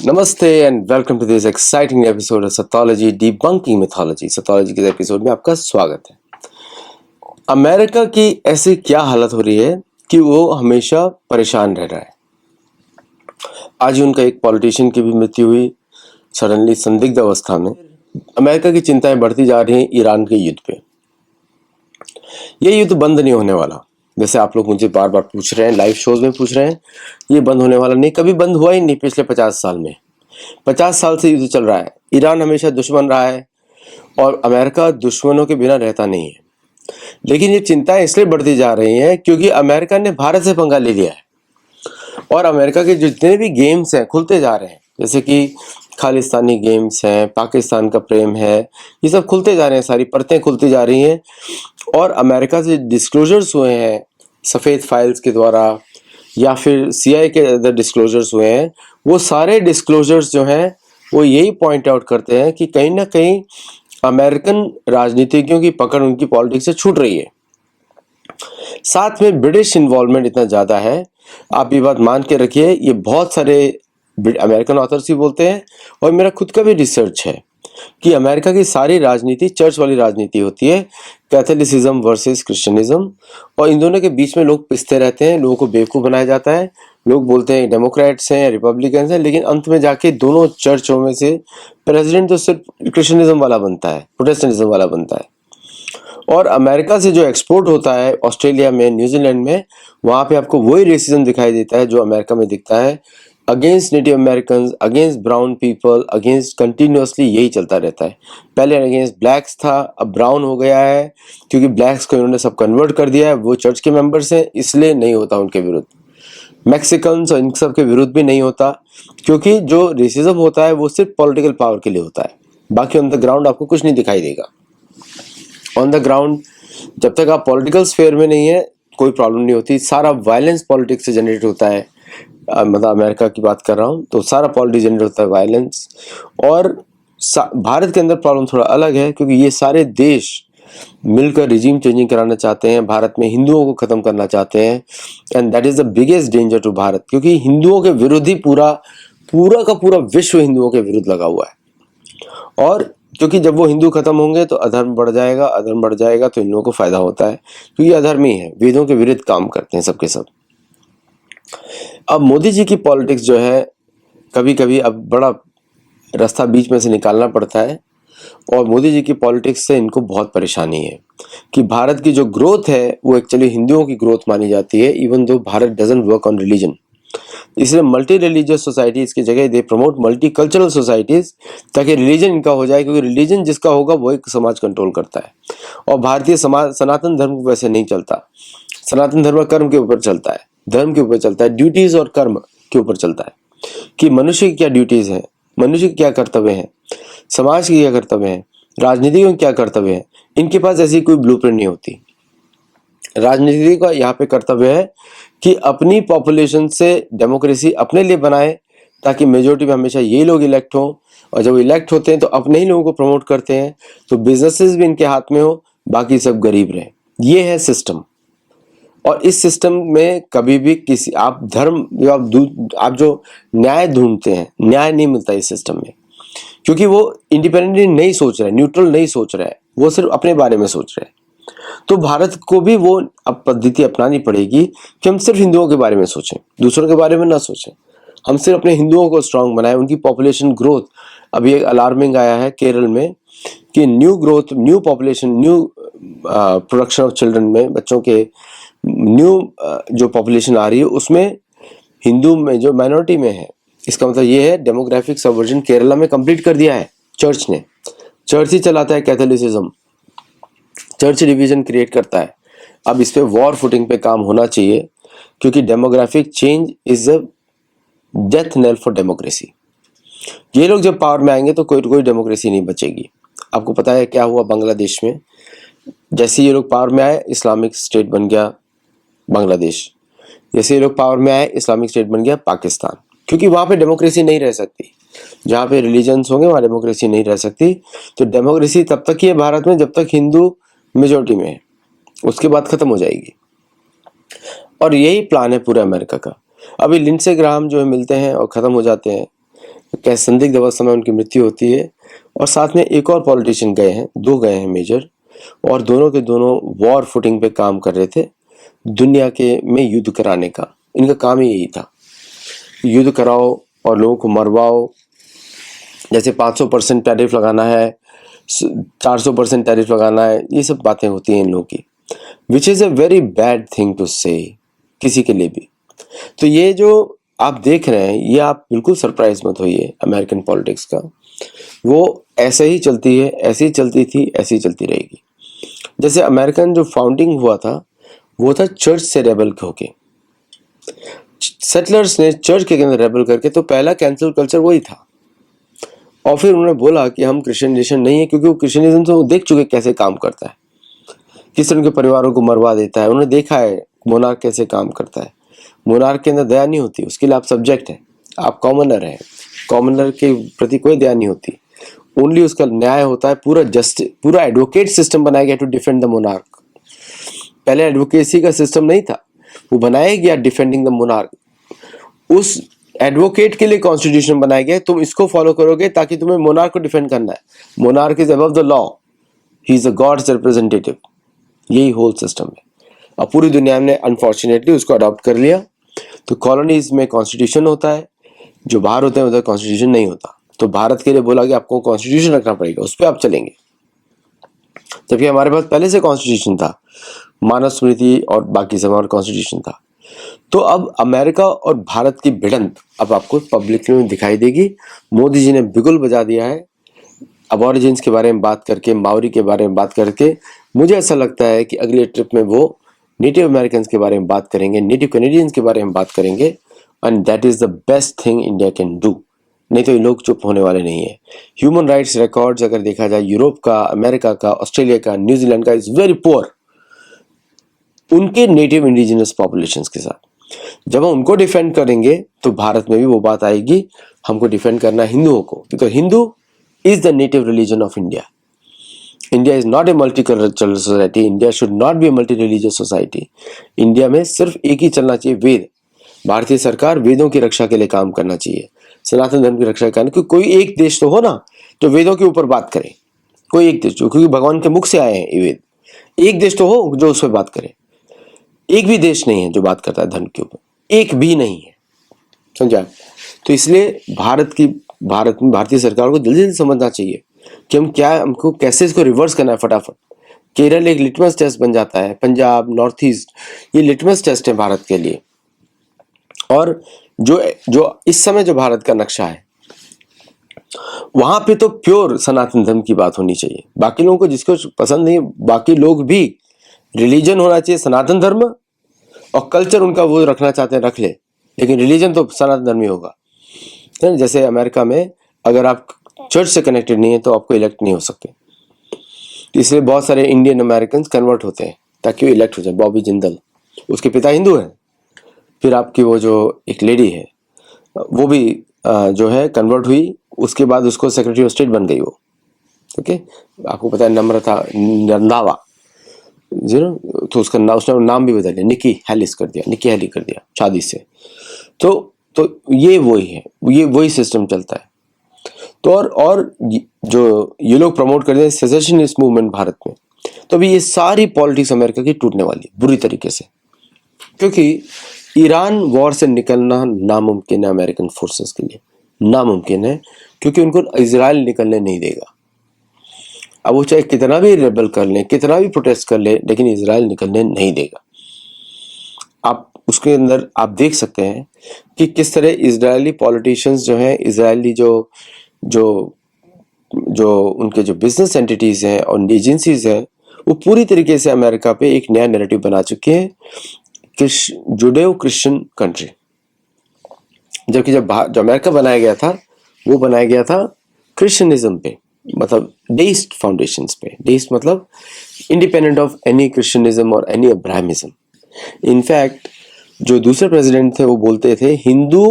नमस्ते and welcome to this exciting episode of Satology debunking mythology. Satology के episode में आपका स्वागत है। अमेरिका की ऐसी क्या हालत हो रही है कि वो हमेशा परेशान रह रहा है। आज उनका एक पॉलिटिशियन की भी मृत्यु हुई सडनली संदिग्ध अवस्था में। अमेरिका की चिंताएं बढ़ती जा रही हैं ईरान के युद्ध पे। ये युद्ध बंद नहीं होने वाला। जैसे आप लोग मुझे बार बार पूछ रहे हैं, लाइव शोज में पूछ रहे हैं, ये बंद होने वाला नहीं, कभी बंद हुआ ही नहीं। पिछले 50 साल में 50 साल से युद्ध चल रहा है। ईरान हमेशा दुश्मन रहा है और अमेरिका दुश्मनों के बिना रहता नहीं है। लेकिन ये चिंताएं इसलिए बढ़ती जा रही हैं क्योंकि अमेरिका ने भारत से पंगा ले लिया है और अमेरिका के जितने भी गेम्स हैं खुलते जा रहे हैं। जैसे कि खालिस्तानी गेम्स हैं, पाकिस्तान का प्रेम है, ये सब खुलते जा रहे हैं, सारी परतें खुलती जा रही हैं। और अमेरिका से डिस्क्लोजर्स हुए हैं सफ़ेद फाइल्स के द्वारा या फिर सीआईए के अदर डिस्क्लोजर्स हुए हैं, वो सारे डिस्क्लोजर्स जो हैं वो यही पॉइंट आउट करते हैं कि कहीं ना कहीं अमेरिकन राजनीतिज्ञों की पकड़ उनकी पॉलिटिक्स से छूट रही है। साथ में ब्रिटिश इन्वॉल्वमेंट इतना ज़्यादा है, आप ये बात मान के रखिए, ये बहुत सारे अमेरिकन ऑथर्स भी बोलते हैं और मेरा खुद का भी रिसर्च है कि अमेरिका की सारी राजनीति चर्च वाली राजनीति होती है, कैथोलिसिज्म वर्सेस क्रिश्चियनिज्म, और इन दोनों के बीच में लोग पिसते रहते हैं, लोगों को बेवकूफ़ बनाया जाता है। लोग बोलते हैं डेमोक्रेट्स हैं, रिपब्लिकन्स हैं, लेकिन अंत में जाके दोनों चर्चों में से प्रेसिडेंट तो सिर्फ क्रिश्चियनिज्म वाला बनता है, प्रोटेस्टेंटिज्म वाला बनता है। और अमेरिका से जो एक्सपोर्ट होता है ऑस्ट्रेलिया में, न्यूजीलैंड में, वहाँ पे आपको वही रेसिज्म दिखाई देता है जो अमेरिका में दिखता है। Against native American, against brown people, against continuously यही चलता रहता है। पहले अगेंस्ट ब्लैक्स था, अब ब्राउन हो गया है क्योंकि ब्लैक्स को इन्होंने सब कन्वर्ट कर दिया है, वो चर्च के मेंबर्स हैं, इसलिए नहीं होता उनके विरुद्ध। मैक्सिकन्स और इन सब के विरुद्ध भी नहीं होता क्योंकि जो रेसिज्म होता है वो सिर्फ पॉलिटिकल पावर के लिए होता है, बाकी ऑन द ग्राउंड आपको कुछ नहीं दिखाई देगा। ऑन द ग्राउंड जब तक आप पॉलिटिकल स्फेयर में नहीं है कोई प्रॉब्लम नहीं होती। सारा वायलेंस पॉलिटिक्स से जनरेट होता है। मतलब अमेरिका की बात कर रहा हूँ तो सारा पॉलिटिक्स जनरेट होता है वायलेंस। और भारत के अंदर प्रॉब्लम थोड़ा अलग है क्योंकि ये सारे देश मिलकर रिजीम चेंजिंग कराना चाहते हैं, भारत में हिंदुओं को खत्म करना चाहते हैं, and that is the biggest danger to Bharat, क्योंकि हिंदुओं के विरोधी पूरा का पूरा विश्व हिंदुओं के विरुद्ध लगा हुआ है। और क्योंकि जब वो हिंदू खत्म होंगे तो अधर्म बढ़ जाएगा, अधर्म बढ़ जाएगा तो इन लोगों को फायदा होता है क्योंकि अधर्मी है, वेदों के विरुद्ध काम करते हैं सबके सब। अब मोदी जी की पॉलिटिक्स जो है कभी कभी अब बड़ा रास्ता बीच में से निकालना पड़ता है और मोदी जी की पॉलिटिक्स से इनको बहुत परेशानी है कि भारत की जो ग्रोथ है वो एक्चुअली हिंदुओं की ग्रोथ मानी जाती है, even though Bharat doesn't work on religion. इसलिए मल्टी रिलीजियस सोसाइटीज की जगह they promote multi cultural societies ताकि रिलीजन इनका हो जाए, क्योंकि रिलीजन जिसका होगा वो एक समाज कंट्रोल करता है। और भारतीय समाज सनातन धर्म वैसे नहीं चलता। सनातन धर्म कर्म के ऊपर चलता है, धर्म के ऊपर चलता है, ड्यूटीज और कर्म के ऊपर चलता है कि मनुष्य की क्या ड्यूटीज हैं, मनुष्य के क्या कर्तव्य हैं, समाज के क्या कर्तव्य हैं, राजनीतियों के क्या कर्तव्य हैं। इनके पास ऐसी कोई ब्लूप्रिंट नहीं होती। राजनीति का यहाँ पे कर्तव्य है कि अपनी पॉपुलेशन से डेमोक्रेसी अपने लिए बनाए ताकि मेजोरिटी में हमेशा यही लोग इलेक्ट हों, और जब इलेक्ट होते हैं तो अपने ही लोगों को प्रमोट करते हैं तो बिजनेसेस भी इनके हाथ में हो, बाकी सब गरीब रहे। ये है सिस्टम। और इस सिस्टम में कभी भी किसी आप धर्म आप जो न्याय ढूंढते हैं, न्याय नहीं मिलता इस सिस्टम में, क्योंकि वो इंडिपेंडेंटली नहीं सोच रहे, न्यूट्रल नहीं सोच रहे, वो सिर्फ अपने बारे में सोच रहे। तो भारत को भी वो अब पद्धति अपनानी पड़ेगी कि हम सिर्फ हिंदुओं के बारे में सोचें, दूसरों के बारे में ना सोचें। हम सिर्फ अपने हिंदुओं को स्ट्रांग बनाएं, उनकी पॉपुलेशन ग्रोथ। अभी एक अलार्मिंग आया है केरल में कि new growth, new population, new production of children में, बच्चों के न्यू जो पॉपुलेशन आ रही है उसमें हिंदू में जो माइनॉरिटी में है। इसका मतलब ये है डेमोग्राफिक सबवर्जन केरला में कंप्लीट कर दिया है चर्च ने। चर्च ही चलाता है कैथोलिसिज्म, चर्च डिवीजन क्रिएट करता है। अब इस पे वॉर फुटिंग पे काम होना चाहिए क्योंकि demographic change is a death nail for democracy. ये लोग जब पावर में आएंगे तो कोई डेमोक्रेसी नहीं बचेगी। आपको पता है क्या हुआ बांग्लादेश में? जैसे ये लोग पावर में आए इस्लामिक स्टेट बन गया बांग्लादेश, जैसे ये लोग पावर में आए इस्लामिक स्टेट बन गया पाकिस्तान, क्योंकि वहाँ पे डेमोक्रेसी नहीं रह सकती। जहाँ पे रिलीजन्स होंगे वहाँ डेमोक्रेसी नहीं रह सकती। तो डेमोक्रेसी तब तक ही है भारत में जब तक हिंदू मेजोरिटी में है, उसके बाद खत्म हो जाएगी। और यही प्लान है पूरे अमेरिका का। अभी लिंडसे ग्राहम जो है मिलते हैं और ख़त्म हो जाते हैं, क्या संदिग्ध अवस्था में उनकी मृत्यु होती है। और साथ में एक और पॉलिटिशियन गए हैं, 2 गए हैं मेजर, और दोनों के दोनों वॉर फुटिंग पे काम कर रहे थे, दुनिया के में युद्ध कराने का इनका काम ही यही था, युद्ध कराओ और लोगों को मरवाओ। जैसे 500% टैरिफ लगाना है, 400% टैरिफ लगाना है, ये सब बातें होती हैं इन लोगों की, which is a very bad thing to say किसी के लिए भी। तो ये जो आप देख रहे हैं, ये आप बिल्कुल सरप्राइज मत होइए अमेरिकन पॉलिटिक्स का, वो ऐसे ही चलती है, ऐसे ही चलती थी, ऐसे ही चलती रहेगी। जैसे अमेरिकन जो फाउंडिंग हुआ था वो था चर्च से रेबल होके, सेटलर्स ने चर्च के अंदर रेबल करके, तो पहला कैंसल कल्चर वही था। और फिर उन्होंने बोला कि हम क्रिश्चियन नेशन नहीं है, क्योंकि वो क्रिश्चियनिज्म तो देख चुके कैसे काम करता है, किस तरह के परिवारों को मरवा देता है। उन्होंने देखा है मोनार्क कैसे काम करता है। मोनार्क के अंदर दया नहीं होती, उसके लिए आप सब्जेक्ट हैं, आप कॉमनर हैं, कॉमनर के प्रति कोई दया नहीं होती, ओनली उसका न्याय होता है। पूरा एडवोकेट सिस्टम बनाया गया टू डिफेंड द मोनार्क। पहले एडवोकेसी का सिस्टम नहीं था, वो बनाया गया डिफेंडिंग द मोनार्क। उस एडवोकेट के लिए कॉन्स्टिट्यूशन बनाया गया, तुम इसको फॉलो करोगे ताकि तुम्हें मोनार्क को डिफेंड करना है। Monarch is above the law, he is a god's representative, यही होल सिस्टम है। अब पूरी दुनिया ने अनफॉर्चुनेटली उसको अडॉप्ट कर लिया। तो कॉलोनीज में कॉन्स्टिट्यूशन होता है, जो बाहर होते हैं उधर कॉन्स्टिट्यूशन नहीं होता। तो भारत के लिए बोला कि आपको कॉन्स्टिट्यूशन रखना पड़ेगा, उस पर आप चलेंगे, जबकि हमारे पास पहले से कॉन्स्टिट्यूशन था, मानव स्मृति और बाकी सब हमारा कॉन्स्टिट्यूशन था। तो अब अमेरिका और भारत की भिड़ंत अब आपको पब्लिक में दिखाई देगी। मोदी जी ने बिगुल बजा दिया है अबॉरिजिन्स के बारे में बात करके, माओरी के बारे में बात करके। मुझे ऐसा लगता है कि अगले ट्रिप में वो नेटिव अमेरिकन के बारे में बात करेंगे, नेटिव कैनेडियंस के बारे में बात करेंगे, and that is the best thing India can do. नहीं तो ये लोग चुप होने वाले नहीं है। ह्यूमन राइट्स रिकॉर्ड्स अगर देखा जाए, यूरोप का, अमेरिका का, ऑस्ट्रेलिया का, न्यूजीलैंड का इज वेरी पुअर उनके नेटिव इंडिजिनस पॉपुलेशंस के साथ। जब हम उनको डिफेंड करेंगे तो भारत में भी वो बात आएगी, हमको डिफेंड करना हिंदुओं को, because Hindu is the native religion of India. India is not a multicultural society, India should not be a multi religious society. India में सिर्फ एक ही चलना चाहिए, वेद। भारतीय सरकार वेदों की रक्षा के लिए काम करना चाहिए, सनातन धर्म की रक्षा करने, क्योंकि कोई एक देश तो हो ना जो वेदों के ऊपर बात करे, कोई एक देश जो, क्योंकि भगवान के मुख से आए हैं ये वेद, एक देश तो हो जो उस पर बात करे। एक भी देश नहीं है जो बात करता है धर्म के ऊपर, एक भी नहीं है, समझा। तो इसलिए भारत में भारतीय सरकार को जल्दी जल्दी समझना चाहिए कि हमको कैसे इसको रिवर्स करना है फटाफट। केरल एक लिटमस टेस्ट बन जाता है, पंजाब, नॉर्थ ईस्ट, ये लिटमस टेस्ट है भारत के लिए। और जो जो इस समय जो भारत का नक्शा है, वहां पे तो प्योर सनातन धर्म की बात होनी चाहिए। बाकी लोगों को जिसको पसंद नहीं, बाकी लोग भी, रिलीजन होना चाहिए सनातन धर्म, और कल्चर उनका वो रखना चाहते हैं रख ले, लेकिन रिलीजन तो सनातन धर्म ही होगा। जैसे अमेरिका में अगर आप चर्च से कनेक्टेड नहीं है तो आपको इलेक्ट नहीं हो सकते। इसलिए बहुत सारे इंडियन अमेरिकन कन्वर्ट होते हैं ताकि वो इलेक्ट हो जाए। बॉबी जिंदल, उसके पिता हिंदू हैं। फिर आपकी वो जो एक लेडी है वो भी जो है कन्वर्ट हुई, उसके बाद उसको सेक्रेटरी ऑफ स्टेट बन गई वो। ओके, आपको पता है नम्रता रंधावा जी ना, तो उसका उसने नाम भी बदल दिया, निकी हैलिस कर दिया, निकी हैली कर दिया शादी से। तो ये वही है, ये वही सिस्टम चलता है। तो और जो ये लोग प्रमोट करते हैं सेसेशनिस्ट मूवमेंट भारत में, तो अभी ये सारी पॉलिटिक्स अमेरिका की टूटने वाली है बुरी तरीके से, क्योंकि ईरान वॉर से निकलना नामुमकिन है अमेरिकन फोर्सेस के लिए, नामुमकिन है, क्योंकि उनको इजराइल निकलने नहीं देगा। अब वो चाहे कितना भी रेबल कर ले, कितना भी प्रोटेस्ट कर ले, लेकिन इजराइल निकलने नहीं देगा। आप उसके अंदर आप देख सकते हैं कि किस तरह इजरायली पॉलिटिशियंस जो हैं, इजरायली जो जो जो उनके जो बिजनेस एंटिटीज हैं और एजेंसीज हैं, वो पूरी तरीके से अमेरिका पे एक नया नैरेटिव बना चुके हैं, जुडेओ क्रिश्चियन कंट्री। जबकि जब अमेरिका बनाया गया था, वो बनाया गया था क्रिश्चियनिज्म पे, मतलब डेइस्ट फाउंडेशंस पे। डेइस्ट मतलब इंडिपेंडेंट ऑफ एनी क्रिश्चियनिज्म और एनी अब्राहमिज्म। इनफैक्ट जो दूसरे प्रेसिडेंट थे वो बोलते थे हिंदू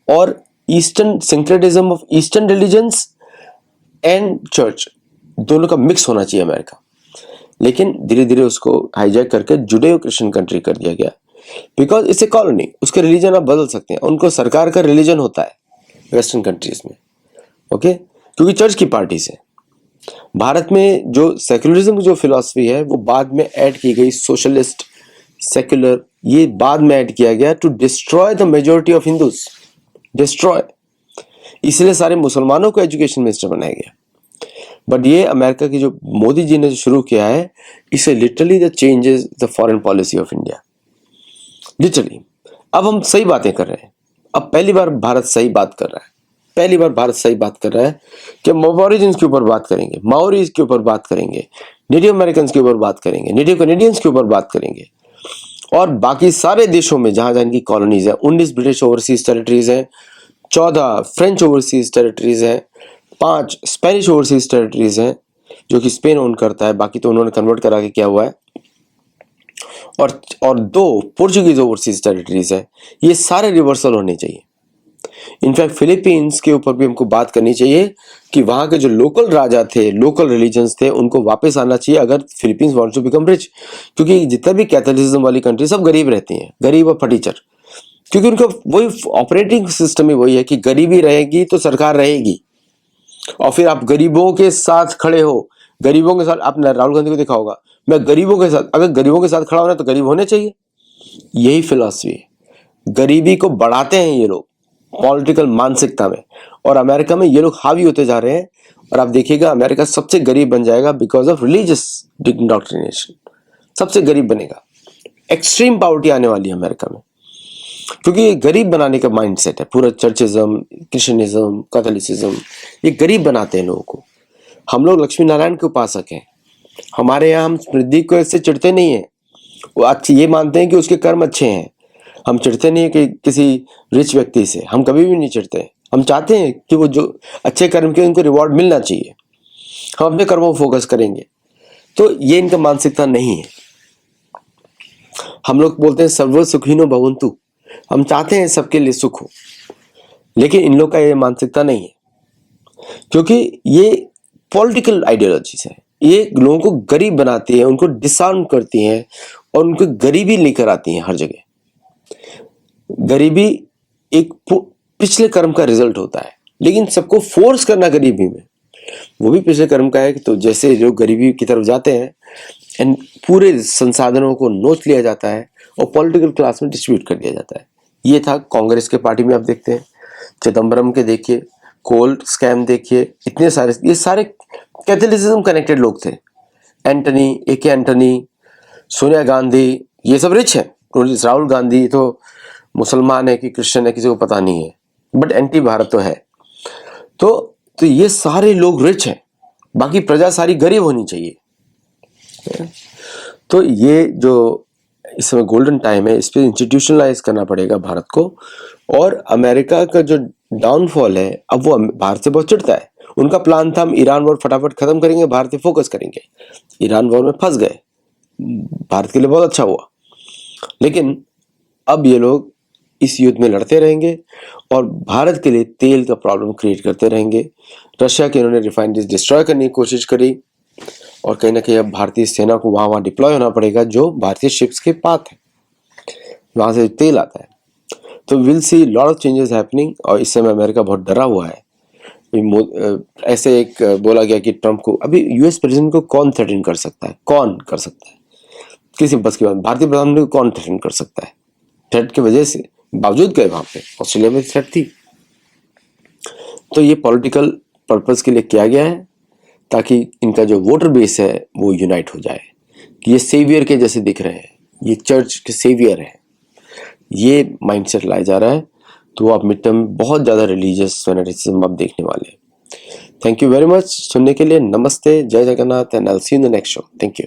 और eastern syncretism of eastern religions and church दोनों का मिक्स होना चाहिए अमेरिका। लेकिन धीरे धीरे उसको हाईजैक करके जुडेओ क्रिश्चियन कंट्री कर दिया गया। बिकॉज इट्स ए कॉलोनी, उसके रिलीजन आप बदल सकते हैं, उनको सरकार का रिलीजन होता है वेस्टर्न कंट्रीज में, ओके, क्योंकि चर्च की पार्टी से। भारत में जो सेक्युलरिज्म जो फिलॉसफी है वो बाद में ऐड की गई, सोशलिस्ट सेक्युलर, ये बाद में ऐड किया गया to destroy the majority of Hindus, destroy, इसलिए सारे मुसलमानों को एजुकेशन मिनिस्टर बनाया गया। बट ये अमेरिका की जो मोदी जी ने जो शुरू किया है, इसे literally the changes the foreign policy of India, literally. अब हम सही बातें कर रहे हैं, अब पहली बार भारत सही बात कर रहा है, पहली बार भारत सही बात कर रहा है कि हम अबॉरिजिन्स के ऊपर बात करेंगे, माओरीज के ऊपर बात करेंगे, नेटिव अमेरिकन के ऊपर बात करेंगे, नेटिव कैनेडियंस के ऊपर बात करेंगे, और बाकी सारे देशों में जहां जहां इनकी कॉलोनीज है, 19 ब्रिटिश ओवरसीज टेरिटरीज हैं, 14 फ्रेंच ओवरसीज टेरिटरीज हैं, 5 स्पेनिश ओवरसीज टेरिटरीज हैं जो कि स्पेन ओन करता है, बाकी तो उन्होंने कन्वर्ट करा के किया हुआ है, और 2 पोर्चुगीज ओवरसीज टेरिटरीज है। ये सारे रिवर्सल होने चाहिए। इनफैक्ट फिलीपींस के ऊपर भी हमको बात करनी चाहिए कि वहां के जो लोकल राजा थे, लोकल रिलीजन्स थे, उनको वापस आना चाहिए अगर Philippines wants to become rich, क्योंकि जितना भी कैथोलिसिज्म वाली कंट्री सब गरीब रहती हैं, गरीब और फटीचर, क्योंकि उनका वही ऑपरेटिंग सिस्टम ही वही है कि गरीबी रहेगी तो सरकार रहेगी, और फिर आप गरीबों के साथ खड़े हो, गरीबों के साथ। आपने राहुल गांधी को देखा होगा, मैं गरीबों के साथ, अगर गरीबों के साथ खड़ा होना तो गरीब होने चाहिए, यही फिलॉसफी है। गरीबी को बढ़ाते हैं ये लोग पॉलिटिकल मानसिकता में, और अमेरिका में ये लोग हावी होते जा रहे हैं, और आप देखिएगा अमेरिका सबसे गरीब बन जाएगा बिकॉज ऑफ रिलीजियस इंडोक्ट्रिनेशन, सबसे गरीब बनेगा, एक्सट्रीम पॉवर्टी आने वाली है अमेरिका में, क्योंकि ये गरीब बनाने का माइंडसेट है पूरा। चर्चिज्म, क्रिश्चियनिज्म, कैथोलिसिज्म, ये गरीब बनाते हैं लोगों को। हम लोग लक्ष्मी नारायण के उपासक हैं, हमारे यहाँ हम समृद्धि को इससे चिढ़ते नहीं है, वो अच्छे ये मानते हैं कि उसके कर्म अच्छे हैं, हम चिढ़ते नहीं है कि किसी रिच व्यक्ति से, हम कभी भी नहीं चिढ़ते। हम चाहते हैं कि वो जो अच्छे कर्म के उनको रिवॉर्ड मिलना चाहिए, हम अपने कर्मों पर फोकस करेंगे। तो ये इनका मानसिकता नहीं है। हम लोग बोलते हैं सर्व सुखिनो भवन्तु, हम चाहते हैं सबके लिए सुख हो, लेकिन इन लोग का ये मानसिकता नहीं है, क्योंकि ये पॉलिटिकल आइडियोलॉजीज है, ये लोगों को गरीब बनाती है, उनको डिसआर्म करती हैं, और उनको गरीबी लेकर आती हैं हर जगह। गरीबी एक पिछले कर्म का रिजल्ट होता है, लेकिन सबको फोर्स करना गरीबी में, वो भी पिछले कर्म का है। तो जैसे लोग गरीबी की तरफ जाते हैं एंड पूरे संसाधनों को नोच लिया जाता है और पॉलिटिकल क्लास में डिस्ट्रीब्यूट कर दिया जाता है। ये था कांग्रेस के पार्टी में, आप देखते हैं चिदम्बरम के देखिए, कोल स्कैम देखिए, इतने सारे, ये सारे कैथोलिसिज्म कनेक्टेड लोग थे। एंटनी, ए.के. एंटनी, सोनिया गांधी, ये सब रिच है। राहुल गांधी तो मुसलमान है कि क्रिश्चियन है किसी को पता नहीं है, बट एंटी भारत तो है। तो ये सारे लोग रिच हैं, बाकी प्रजा सारी गरीब होनी चाहिए। तो ये जो इस समय गोल्डन टाइम है, इस पर इंस्टीट्यूशनलाइज करना पड़ेगा भारत को। और अमेरिका का जो डाउनफॉल है, अब वो भारत से बहुत चिढ़ता है। उनका प्लान था हम ईरान वॉर फटाफट खत्म करेंगे, भारत पे फोकस करेंगे। ईरान वॉर में फंस गए, भारत के लिए बहुत अच्छा हुआ, लेकिन अब ये लोग इस युद्ध में लड़ते रहेंगे और भारत के लिए तेल का प्रॉब्लम क्रिएट करते रहेंगे। रशिया के इन्होंने रिफाइनरीज डिस्ट्रॉय करने की कोशिश करी, और कहीं ना कहीं अब भारतीय सेना को वहां डिप्लॉय होना पड़ेगा जो भारतीय शिप्स के पाथ है, वहां से तेल आता है। तो will see lot of changes happening. और इस समय अमेरिका बहुत डरा हुआ है। ऐसे एक बोला गया कि ट्रंप को, अभी यूएस प्रेसिडेंट को कौन थ्रेटन कर सकता है, कौन कर सकता है, किसी बस की बात, भारतीय प्रधानमंत्री को कौन थ्रेटन कर सकता है। थ्रेट की वजह से बावजूद गए वहां पे, ऑस्ट्रेलिया में थ्रेट थी। तो ये पॉलिटिकल पर्पस के लिए किया गया है, ताकि इनका जो वोटर बेस है वो यूनाइट हो जाए कि ये सेवियर के जैसे दिख रहे हैं, ये चर्च के सेवियर हैं, ये माइंडसेट लाया जा रहा है। तो आप मिड टर्म बहुत ज़्यादा रिलीजियस फैनेटिसिज्म आप देखने वाले हैं। थैंक यू वेरी मच सुनने के लिए। नमस्ते, जय Jagannath, and I will see you in the next show. Thank you.